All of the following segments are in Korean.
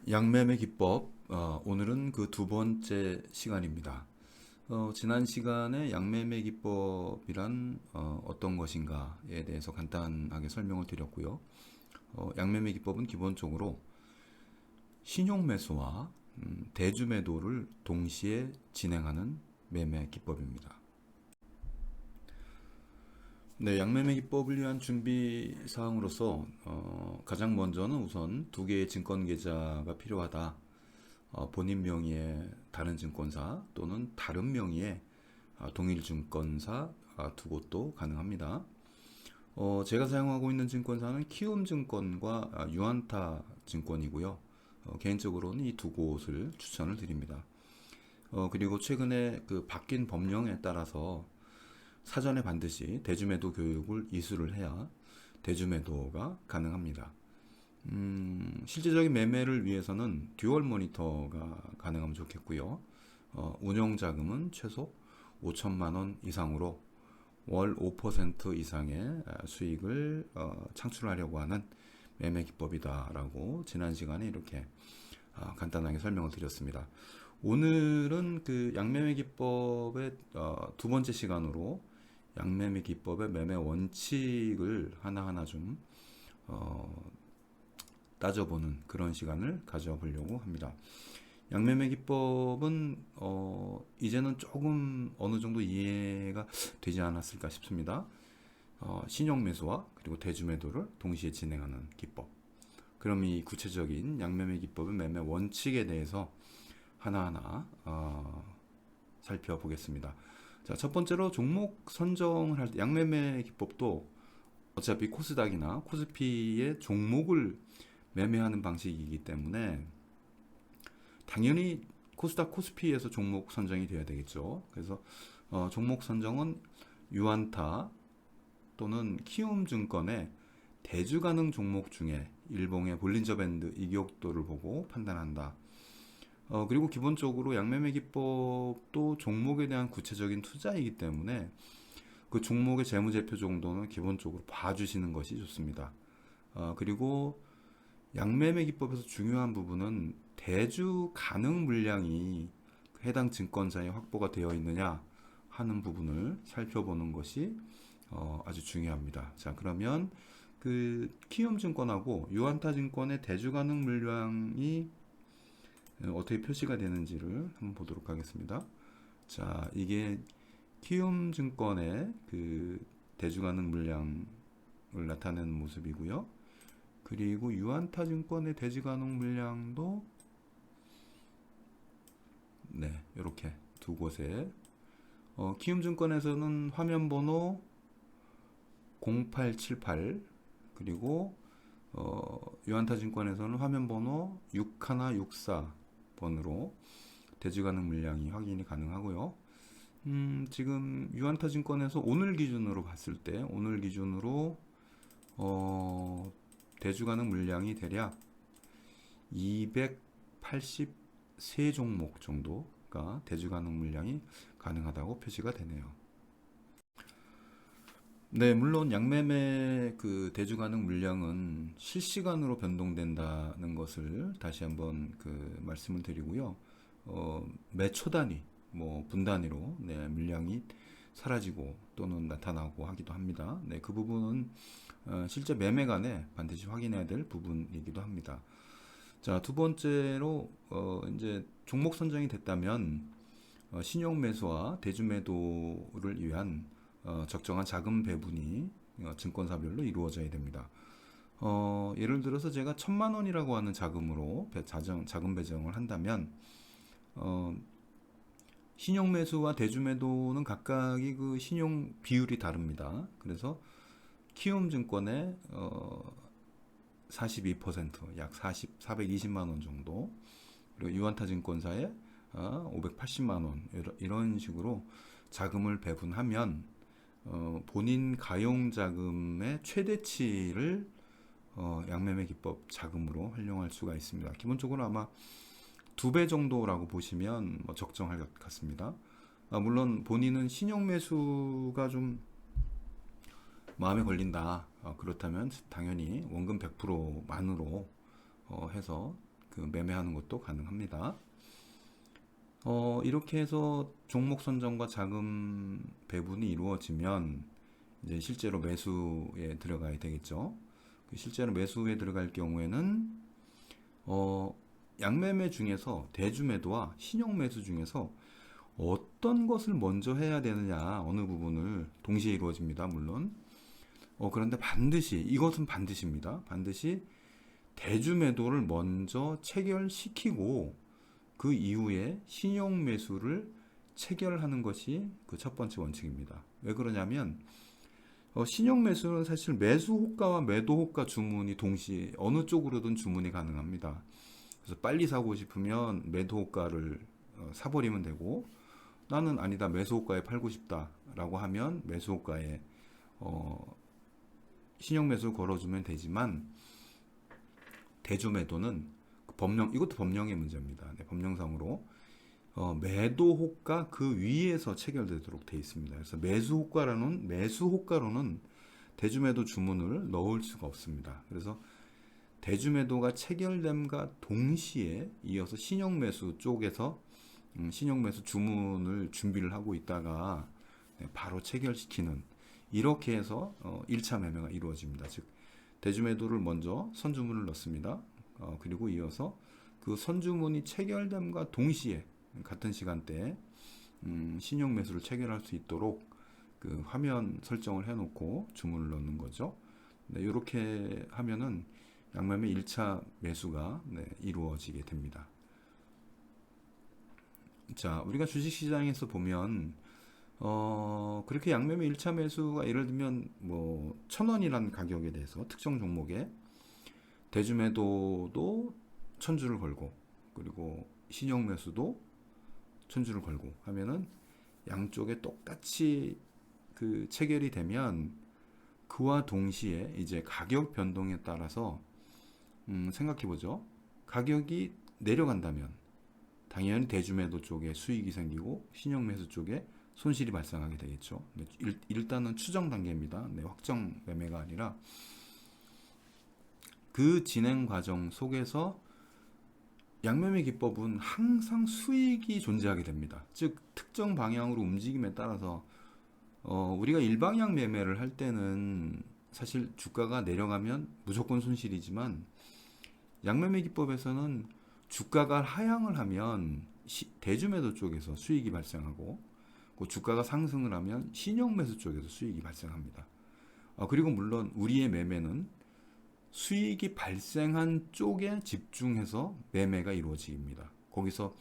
양매매 기법, 오늘은 그 두 번째 시간입니다. 지난 시간에 양매매 기법이란 어떤 것인가에 대해서 간단하게 설명을 드렸고요. 양매매 기법은 기본적으로 신용 매수와 대주 매도를 동시에 진행하는 매매 기법입니다. 네, 양매매 기법을 위한 준비 사항으로서 가장 먼저는 우선 두 개의 증권 계좌가 필요하다. 본인 명의의 다른 증권사 또는 다른 명의의 동일 증권사 두 곳도 가능합니다. 제가 사용하고 있는 증권사는 키움증권과 유안타 증권이고요. 개인적으로는 이 두 곳을 추천을 드립니다. 그리고 최근에 그 바뀐 법령에 따라서 사전에 반드시 대주매도 교육을 이수를 해야 대주매도가 가능합니다. 실질적인 매매를 위해서는 듀얼 모니터가 가능하면 좋겠고요. 운영 자금은 최소 5천만 원 이상으로 월 5% 이상의 수익을 창출하려고 하는 매매 기법이다라고 지난 시간에 이렇게 간단하게 설명을 드렸습니다. 오늘은 그 양매매 기법의 두 번째 시간으로 양매매 기법의 매매 원칙을 하나하나 좀 따져보는 그런 시간을 가져보려고 합니다. 양매매 기법은 이제는 조금 어느 정도 이해가 되지 않았을까 싶습니다. 신용 매수와 그리고 대주 매도를 동시에 진행하는 기법. 그럼 이 구체적인 양매매 기법의 매매 원칙에 대해서 하나하나 살펴보겠습니다. 자, 첫 번째로 종목 선정을 할 때 양매매 기법도 어차피 코스닥이나 코스피의 종목을 매매하는 방식이기 때문에 당연히 코스닥 코스피에서 종목 선정이 돼야 되겠죠. 그래서 종목 선정은 유안타 또는 키움증권의 대주 가능 종목 중에 일봉의 볼린저 밴드 이격도를 보고 판단한다. 그리고 기본적으로 양매매 기법도 종목에 대한 구체적인 투자이기 때문에 그 종목의 재무제표 정도는 기본적으로 봐주시는 것이 좋습니다. 그리고 양매매 기법에서 중요한 부분은 대주 가능 물량이 해당 증권사에 확보가 되어 있느냐 하는 부분을 살펴보는 것이 아주 중요합니다. 자, 그러면 그 키움증권하고 유안타증권의 대주 가능 물량이 어떻게 표시가 되는지를 한번 보도록 하겠습니다. 자, 이게 키움증권의 그 대주 가능 물량을 나타내는 모습이고요. 그리고 유안타증권의 대주 가능 물량도 네, 이렇게 두 곳에 키움증권에서는 화면 번호 0878 그리고 유안타증권에서는 화면 번호 6164번으로 대주 가능 물량이 확인이 가능하고요. 지금 유안타증권에서 오늘 기준으로 봤을 때 오늘 기준으로 대주 가능 물량이 대략 283종목 정도가 대주 가능 물량이 가능하다고 표시가 되네요. 네, 물론 양매매 그 대주 가능 물량은 실시간으로 변동된다는 것을 다시 한번 그 말씀을 드리고요. 매초 단위, 뭐 분 단위로 네, 물량이 사라지고 또는 나타나고 하기도 합니다. 네, 그 부분은 실제 매매간에 반드시 확인해야 될 부분이기도 합니다. 자, 두 번째로 이제 종목 선정이 됐다면 신용 매수와 대주 매도를 위한 적정한 자금 배분이 증권사별로 이루어져야 됩니다. 예를 들어서 제가 1,000만 원이라고 하는 자금으로 자금 배정을 한다면 신용 매수와 대주 매도는 각각이 그 신용 비율이 다릅니다. 그래서 키움증권의 42%, 약 420만 원 정도, 그리고 유안타증권사의 580만 원 이런 식으로 자금을 배분하면 본인 가용 자금의 최대치를 양매매 기법 자금으로 활용할 수가 있습니다. 기본적으로 아마 2배 정도라고 보시면 적정할 것 같습니다. 물론 본인은 신용 매수가 좀 마음에 걸린다. 그렇다면 당연히 원금 100%만으로 해서 그 그 매매하는 것도 가능합니다. 이렇게 해서 종목 선정과 자금 배분이 이루어지면 이제 실제로 매수에 들어가야 되겠죠. 실제로 매수에 들어갈 경우에는 양매매 중에서 대주매도와 신용매수 중에서 어떤 것을 먼저 해야 되느냐, 어느 부분을 동시에 이루어집니다. 물론 그런데 이것은 반드시입니다. 반드시 대주매도를 먼저 체결시키고 그 이후에 신용매수를 체결하는 것이 그 첫 번째 원칙입니다. 왜 그러냐면 신용매수는 사실 매수 호가와 매도 호가 주문이 동시에 어느 쪽으로든 주문이 가능합니다. 그래서 빨리 사고 싶으면 매도 호가를 사버리면 되고, 나는 아니다, 매수 호가에 팔고 싶다라고 하면 매수 호가에 신용매수를 걸어주면 되지만, 대주매도는 이것도 법령의 문제입니다. 네, 법령상으로 매도 호가 그 위에서 체결되도록 되어 있습니다. 그래서 매수 호가로는 대주매도 주문을 넣을 수가 없습니다. 그래서 대주매도가 체결됨과 동시에 이어서 신용매수 쪽에서 신용매수 주문을 준비를 하고 있다가 바로 체결시키는, 이렇게 해서 1차 매매가 이루어집니다. 즉 대주매도를 먼저 선주문을 넣습니다. 그리고 이어서 그 선주문이 체결됨과 동시에 같은 시간대에 신용매수를 체결할 수 있도록 그 화면 설정을 해놓고 주문을 넣는 거죠. 네, 이렇게 하면은 양매매 1차 매수가 이루어지게 됩니다. 자, 우리가 주식시장에서 보면 그렇게 양매매 1차 매수가 예를 들면 뭐 1,000원이라는 가격에 대해서 특정 종목에 대주매도도 1,000주를 걸고, 그리고 신용매수도 1,000주를 걸고 하면은 양쪽에 똑같이 그 체결이 되면 그와 동시에 이제 가격 변동에 따라서 생각해보죠. 가격이 내려간다면 당연히 대주매도 쪽에 수익이 생기고 신용매수 쪽에 손실이 발생하게 되겠죠. 일단은 추정 단계입니다. 확정 매매가 아니라 그 진행 과정 속에서 양매매 기법은 항상 수익이 존재하게 됩니다. 즉 특정 방향으로 움직임에 따라서 우리가 일방향 매매를 할 때는 사실 주가가 내려가면 무조건 손실이지만, 양매매 기법에서는 주가가 하향을 하면 대주매도 쪽에서 수익이 발생하고, 그 주가가 상승을 하면 신용매수 쪽에서 수익이 발생합니다. 그리고 물론 우리의 매매는 수익이 발생한 쪽에 집중해서 매매가 이루어집니다. 거기서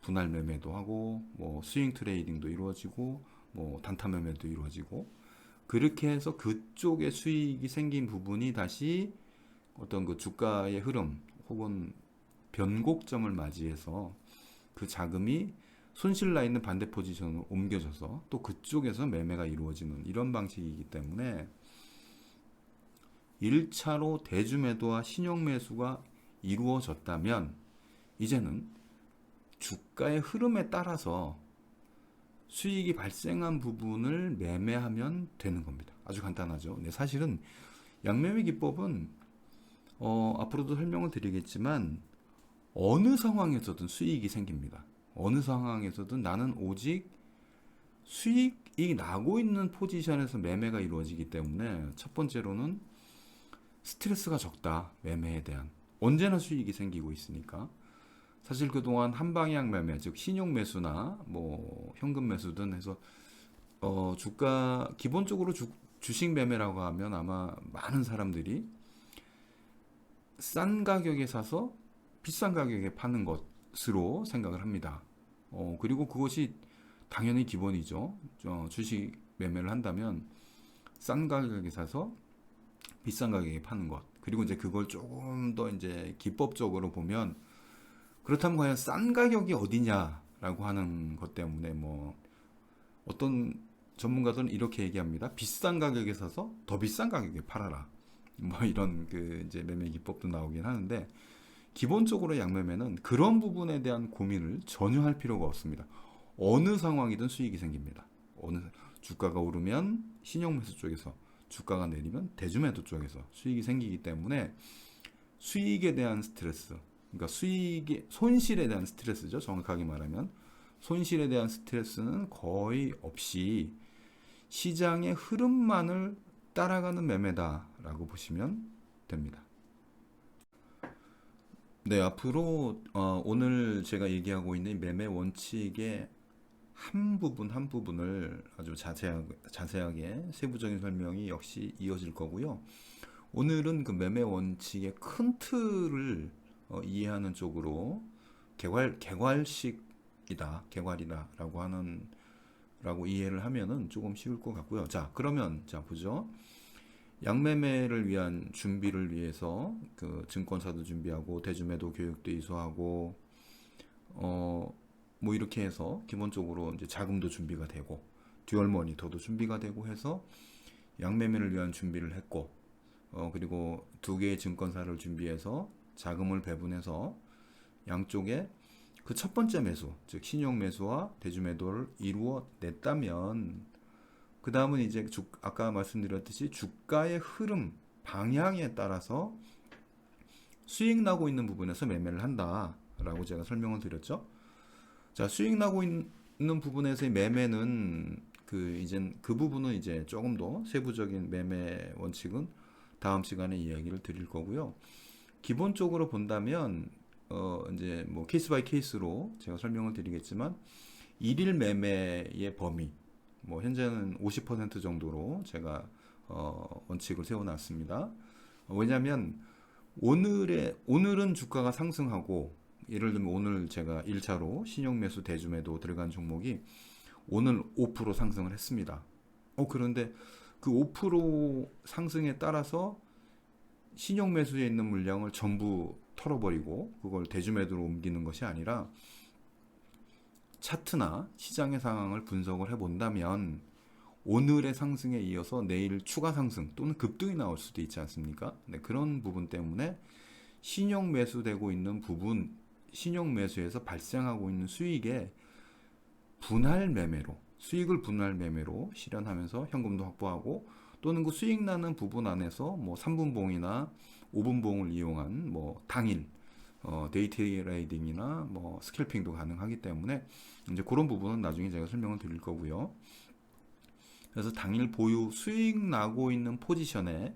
분할 매매도 하고, 뭐 스윙 트레이딩도 이루어지고, 뭐 단타 매매도 이루어지고, 그렇게 해서 그쪽에 수익이 생긴 부분이 다시 어떤 그 주가의 흐름 혹은 변곡점을 맞이해서 그 자금이 손실 나 있는 반대 포지션으로 옮겨져서 또 그쪽에서 매매가 이루어지는 이런 방식이기 때문에 1차로 대주매도와 신용매수가 이루어졌다면 이제는 주가의 흐름에 따라서 수익이 발생한 부분을 매매하면 되는 겁니다. 아주 간단하죠. 사실은 양매매 기법은 앞으로도 설명을 드리겠지만 어느 상황에서든 수익이 생깁니다. 어느 상황에서든 나는 오직 수익이 나고 있는 포지션에서 매매가 이루어지기 때문에 첫 번째로는 스트레스가 적다. 매매에 대한 언제나 수익이 생기고 있으니까. 사실 그동안 한방향 매매, 즉 신용 매수나 뭐 현금 매수든 해서 주가 기본적으로 주식 매매라고 하면 아마 많은 사람들이 싼 가격에 사서 비싼 가격에 파는 것으로 생각을 합니다. 그리고 그것이 당연히 기본이죠. 주식 매매를 한다면 싼 가격에 사서 비싼 가격에 파는 것. 그리고 이제 그걸 조금 더 이제 기법적으로 보면, 그렇다면 과연 싼 가격이 어디냐라고 하는 것 때문에 뭐 어떤 전문가들은 이렇게 얘기합니다. 비싼 가격에 사서 더 비싼 가격에 팔아라. 뭐 이런 그 이제 매매 기법도 나오긴 하는데, 기본적으로 양매매는 그런 부분에 대한 고민을 전혀 할 필요가 없습니다. 어느 상황이든 수익이 생깁니다. 주가가 오르면 신용매수 쪽에서, 주가가 내리면 대주매도 쪽에서 수익이 생기기 때문에 수익에 대한 스트레스, 그러니까 수익의 손실에 대한 스트레스죠. 정확하게 말하면 손실에 대한 스트레스는 거의 없이 시장의 흐름만을 따라가는 매매다라고 보시면 됩니다. 네, 앞으로 오늘 제가 얘기하고 있는 매매 원칙의 한 부분 한 부분을 아주 자세하게 세부적인 설명이 역시 이어질 거고요. 오늘은 그 매매 원칙의 큰 틀을 이해하는 쪽으로 개괄이다라고 하는 라고 이해를 하면은 조금 쉬울 것 같고요. 자, 그러면 자 보죠. 양매매를 위한 준비를 위해서 그 증권사도 준비하고 대주매도 교육도 이수하고 뭐 이렇게 해서 기본적으로 이제 자금도 준비가 되고 듀얼 모니터도 준비가 되고 해서 양매매를 위한 준비를 했고 그리고 두 개의 증권사를 준비해서 자금을 배분해서 양쪽에 그 첫 번째 매수, 즉 신용 매수와 대주 매도를 이루어 냈다면 그 다음은 이제 아까 말씀드렸듯이 주가의 흐름, 방향에 따라서 수익 나고 있는 부분에서 매매를 한다라고 제가 설명을 드렸죠. 자, 수익 나고 있는 부분에서의 매매는 그 부분은 이제 조금 더 세부적인 매매 원칙은 다음 시간에 이야기를 드릴 거고요. 기본적으로 본다면 이제 뭐 케이스 바이 케이스로 제가 설명을 드리겠지만 일일 매매의 범위 뭐 현재는 50% 정도로 제가 원칙을 세워놨습니다. 왜냐하면 오늘은 주가가 상승하고 예를 들면 오늘 제가 1차로 신용 매수 대주 매도 들어간 종목이 오늘 5% 상승을 했습니다. 그런데 그 5% 상승에 따라서 신용 매수에 있는 물량을 전부 털어버리고 그걸 대주매도로 옮기는 것이 아니라 차트나 시장의 상황을 분석을 해본다면 오늘의 상승에 이어서 내일 추가 상승 또는 급등이 나올 수도 있지 않습니까? 네, 그런 부분 때문에 신용 매수되고 있는 부분, 신용 매수에서 발생하고 있는 수익의 수익을 분할 매매로 실현하면서 현금도 확보하고 또는 그 수익 나는 부분 안에서 뭐 3분봉이나 5분봉을 이용한 뭐 당일 데이 트레이딩이나 뭐 스캘핑도 가능하기 때문에 이제 그런 부분은 나중에 제가 설명을 드릴 거고요. 그래서 당일 보유 수익 나고 있는 포지션에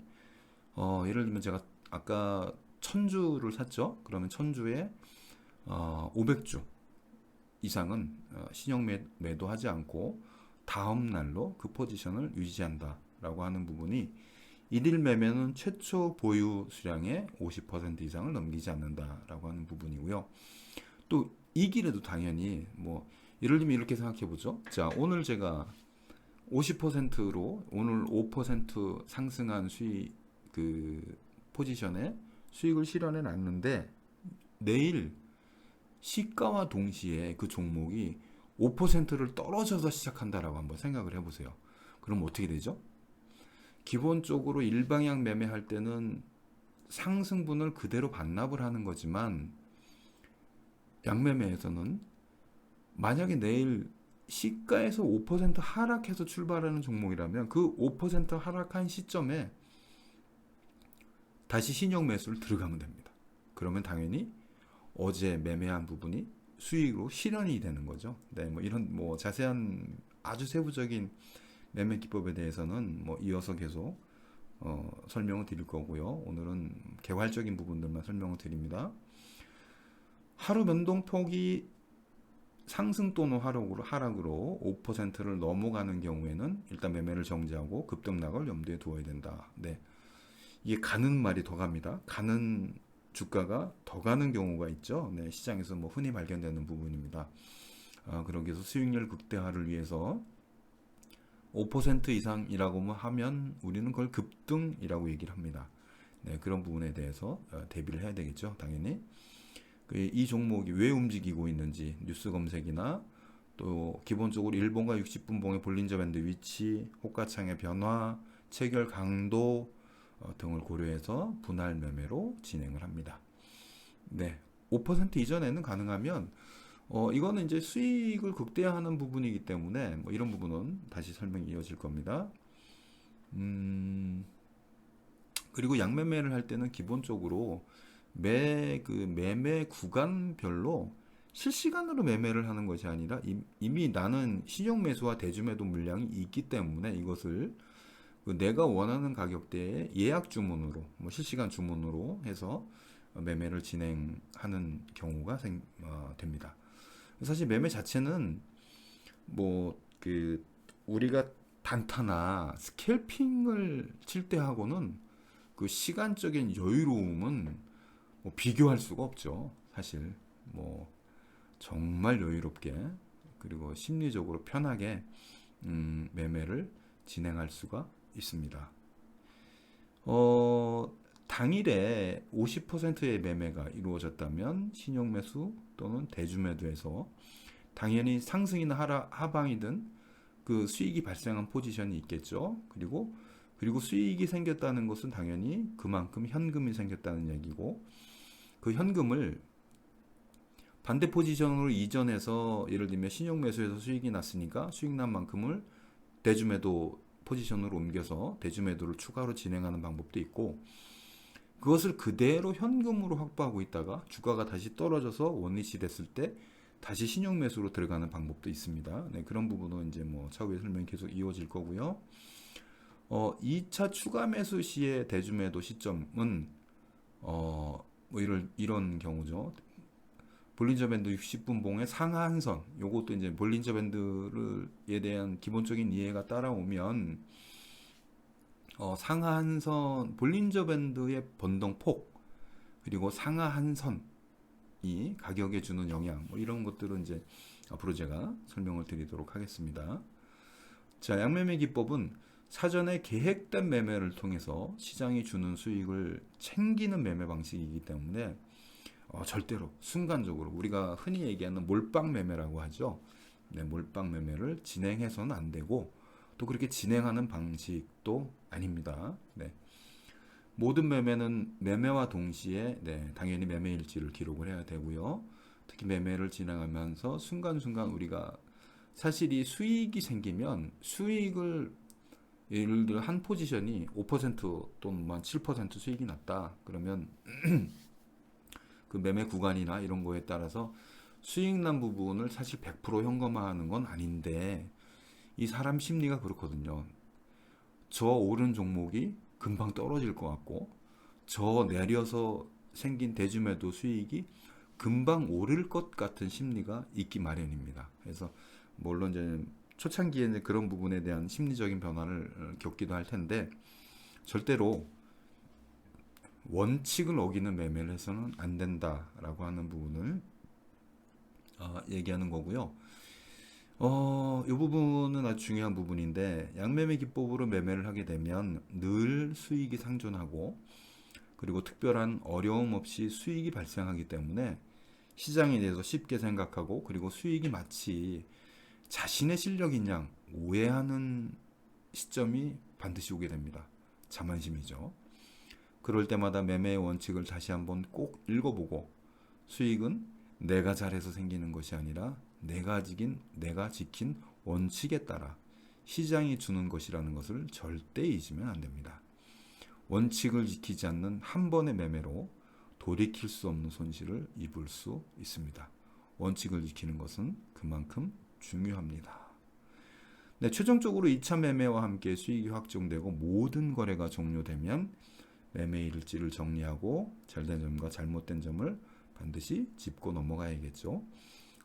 예를 들면 제가 아까 1000주를 샀죠. 그러면 1000주에 500주 이상은 신용 매도하지 않고 다음 날로 그 포지션을 유지한다라고 하는 부분이 일일 매매는 최초 보유 수량의 50% 이상을 넘기지 않는다라고 하는 부분이고요. 또 이 길에도 당연히 뭐 예를 들면 이렇게 생각해 보죠. 자, 오늘 제가 50%로 오늘 5% 상승한 수익 포지션에 수익을 실현해 놨는데 내일 시가와 동시에 그 종목이 5%를 떨어져서 시작한다라고 한번 생각을 해보세요. 그럼 어떻게 되죠? 기본적으로 일방향 매매할 때는 상승분을 그대로 반납을 하는 거지만 양매매에서는 만약에 내일 시가에서 5% 하락해서 출발하는 종목이라면 그 5% 하락한 시점에 다시 신용 매수를 들어가면 됩니다. 그러면 당연히 어제 매매한 부분이 수익으로 실현이 되는 거죠. 네, 뭐 이런 뭐 자세한 아주 세부적인 매매 기법에 대해서는 뭐 이어서 계속 설명을 드릴 거고요. 오늘은 개괄적인 부분들만 설명을 드립니다. 하루 변동폭이 상승 또는 하락으로 5%를 넘어가는 경우에는 일단 매매를 정지하고 급등락을 염두에 두어야 된다. 네, 이게 가는 말이 더 갑니다. 가는 주가가 더 가는 경우가 있죠. 네, 시장에서 뭐 흔히 발견되는 부분입니다. 그러기 위해서 수익률 극대화를 위해서 5% 이상이라고 하면 우리는 그걸 급등이라고 얘기를 합니다. 네, 그런 부분에 대해서 대비를 해야 되겠죠. 당연히 이 종목이 왜 움직이고 있는지 뉴스 검색이나 또 기본적으로 일봉과 60분봉의 볼린저 밴드 위치, 호가창의 변화, 체결 강도 등을 고려해서 분할 매매로 진행을 합니다. 네, 5% 이전에는 가능하면 이거는 이제 수익을 극대화하는 부분이기 때문에 뭐 이런 부분은 다시 설명이 이어질 겁니다. 그리고 양매매를 할 때는 기본적으로 그 매매 구간별로 실시간으로 매매를 하는 것이 아니라 이미 나는 신용 매수와 대주 매도 물량이 있기 때문에 이것을 그 내가 원하는 가격대에 예약 주문으로 뭐 실시간 주문으로 해서 매매를 진행하는 경우가 됩니다. 사실 매매 자체는 뭐 그 우리가 단타나 스캘핑을 칠 때 하고는 그 시간적인 여유로움은 뭐 비교할 수가 없죠. 사실 뭐 정말 여유롭게 그리고 심리적으로 편하게 매매를 진행할 수가 있습니다. 당일에 50%의 매매가 이루어졌다면 신용 매수 또는 대주 매도에서 당연히 상승이나 하방이든 그 수익이 발생한 포지션이 있겠죠. 그리고 수익이 생겼다는 것은 당연히 그만큼 현금이 생겼다는 얘기고, 그 현금을 반대 포지션으로 이전해서 예를 들면 신용 매수에서 수익이 났으니까 수익 난 만큼을 대주 매도 포지션으로 옮겨서 대주 매도를 추가로 진행하는 방법도 있고, 그것을 그대로 현금으로 확보하고 있다가 주가가 다시 떨어져서 원리시 됐을 때 다시 신용 매수로 들어가는 방법도 있습니다. 네, 그런 부분은 이제 뭐 차후에 설명이 계속 이어질 거고요. 2차 추가 매수 시의 대주 매도 시점은 뭐 이런 경우죠. 볼린저 밴드 60분 봉의 상하한선, 요것도 이제 볼린저 밴드에 대한 기본적인 이해가 따라오면 상하한선, 볼린저 밴드의 변동폭, 그리고 상하한선이 가격에 주는 영향, 뭐 이런 것들은 이제 앞으로 제가 설명을 드리도록 하겠습니다. 자, 양매매 기법은 사전에 계획된 매매를 통해서 시장이 주는 수익을 챙기는 매매 방식이기 때문에 절대로 순간적으로 우리가 흔히 얘기하는 몰빵 매매라고 하죠. 네, 몰빵 매매를 진행해서는 안 되고 또 그렇게 진행하는 방식도 아닙니다. 네. 모든 매매는 매매와 동시에 당연히 매매 일지를 기록을 해야 되고요. 특히 매매를 진행하면서 순간순간 우리가 사실 이 수익이 생기면 수익을 예를 들어 한 포지션이 5% 또는 7% 수익이 났다. 그러면 그 매매 구간이나 이런 거에 따라서 수익 난 부분을 사실 100% 현금화하는 건 아닌데, 이 사람 심리가 그렇거든요. 저 오른 종목이 금방 떨어질 것 같고 저 내려서 생긴 대주매도 수익이 금방 오를 것 같은 심리가 있기 마련입니다. 그래서 물론 이제 초창기에는 그런 부분에 대한 심리적인 변화를 겪기도 할 텐데, 절대로 원칙을 어기는 매매를 해서는 안 된다라고 하는 부분을 얘기하는 거고요. 이 부분은 아주 중요한 부분인데, 양매매 기법으로 매매를 하게 되면 늘 수익이 상존하고 그리고 특별한 어려움 없이 수익이 발생하기 때문에 시장에 대해서 쉽게 생각하고 그리고 수익이 마치 자신의 실력인 양 오해하는 시점이 반드시 오게 됩니다. 자만심이죠. 그럴 때마다 매매의 원칙을 다시 한번 꼭 읽어보고, 수익은 내가 잘해서 생기는 것이 아니라 내가 지킨 원칙에 따라 시장이 주는 것이라는 것을 절대 잊으면 안 됩니다. 원칙을 지키지 않는 한 번의 매매로 돌이킬 수 없는 손실을 입을 수 있습니다. 원칙을 지키는 것은 그만큼 중요합니다. 네, 최종적으로 2차 매매와 함께 수익이 확정되고 모든 거래가 종료되면 매매 일지를 정리하고 잘된 점과 잘못된 점을 반드시 짚고 넘어가야겠죠.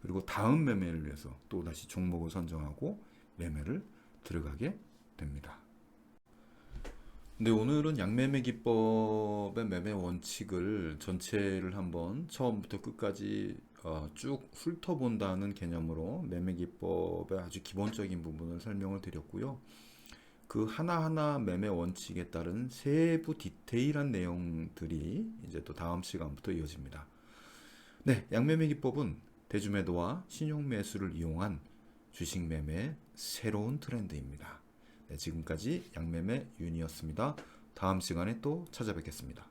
그리고 다음 매매를 위해서 또 다시 종목을 선정하고 매매를 들어가게 됩니다. 근데 오늘은 양매매 기법의 매매 원칙을 전체를 한번 처음부터 끝까지 쭉 훑어본다는 개념으로 매매 기법의 아주 기본적인 부분을 설명을 드렸고요. 그 하나하나 매매 원칙에 따른 세부 디테일한 내용들이 이제 또 다음 시간부터 이어집니다. 네, 양매매 기법은 대주매도와 신용매수를 이용한 주식 매매의 새로운 트렌드입니다. 네, 지금까지 양매매 윤이었습니다. 다음 시간에 또 찾아뵙겠습니다.